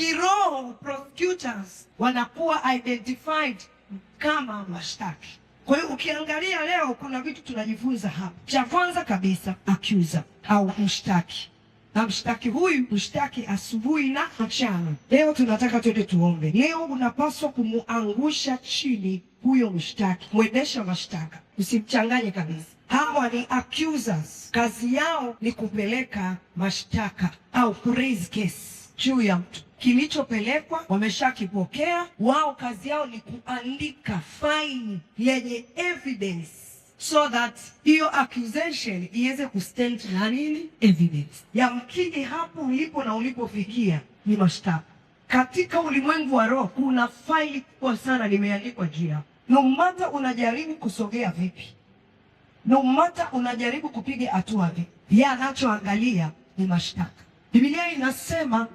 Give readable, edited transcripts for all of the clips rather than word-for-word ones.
Kiroho prosecutors wanakuwa identified kama mashtaki. Kwa hiyo ukiangalia leo kuna vitu tunajifunza hapa. Cha kwanza kabisa, accuser au mshtaki. Na mshtaki huyu mshtaki asubuhi na mchana. Leo tunataka twende tuombe. Leo unapaswa kumuangusha chini huyo mshtaki, mwendesha mashtaka. Usimchanganye kabisa. Hawa ni accusers. Kazi yao ni kupeleka mashtaka au raise case juu ya mtu. Kilichopelekwa wameshakipokea, wao kazi yao ni kuandika faili yenye evidence so that hiyo accusation iweze kustand na nini? Evidence. Yamkini hapo ulipo na ulipofikia ni mashtaka. Katika ulimwengu wa roho kuna faili kubwa sana limeandikwa juu yako. No matter unajaribu kusogea vipi, no matter unajaribu kupiga hatua vipi, yeye anachoangalia ni mashtaka. Biblia inasema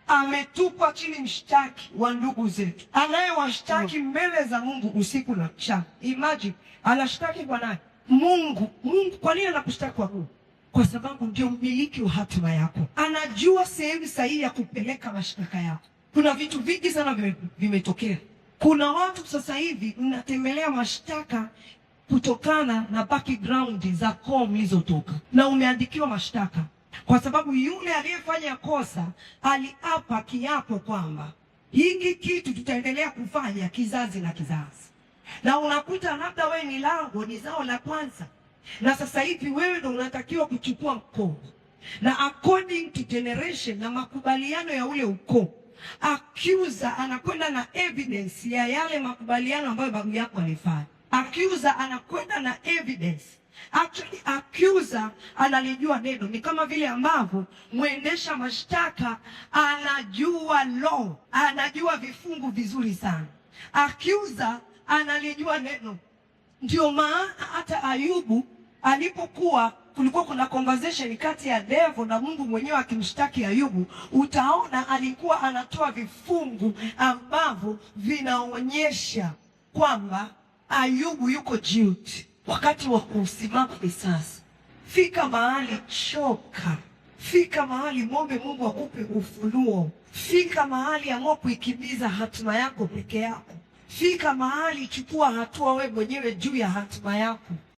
ametupa chini mshtaki wa ndugu zetu, anayewashtaki mbele za Mungu usiku na mchana. Imagine, anashtaki kwa nani? Mungu. Mungu kwa nini anakushtaki kwa Mungu? Kwa sababu ndio mmiliki wa hatima yako. Anajua sehemu sahihi ya kupeleka mashtaka yako. Kuna vitu vingi sana vimetokea. Kuna watu sasa hivi mnatembelea mashtaka kutokana na background za koo mlizotoka, na umeandikiwa mashtaka kwa sababu yule aliyefanya kosa aliapa kiapo kwamba hiki kitu tutaendelea kufanya kizazi na kizazi. Na unakuta labda wewe ni lango, ni zao la kwanza, na sasa hivi wewe ndio unatakiwa kuchukua mkopo, na according to generation na makubaliano ya ule ukoo, accuser anakwenda na evidence ya yale makubaliano ambayo babu yako alifanya. Accuser anakwenda na evidence. Actually, accuser analijua neno. Ni kama vile ambavyo mwendesha mashtaka anajua law, anajua vifungu vizuri sana. Accuser analijua neno. Ndio maana hata Ayubu alipokuwa, kulikuwa kuna conversation kati ya devil na Mungu mwenyewe akimshtaki Ayubu, utaona alikuwa anatoa vifungu ambavyo vinaonyesha kwamba Ayubu yuko guilty. Wakati wa kusimama ni sasa. Fika mahali choka. Fika mahali mwombe Mungu akupe ufunuo. Fika mahali amua kuikimbiza hatima yako peke yako. Fika mahali chukua hatua wewe mwenyewe juu ya hatima yako.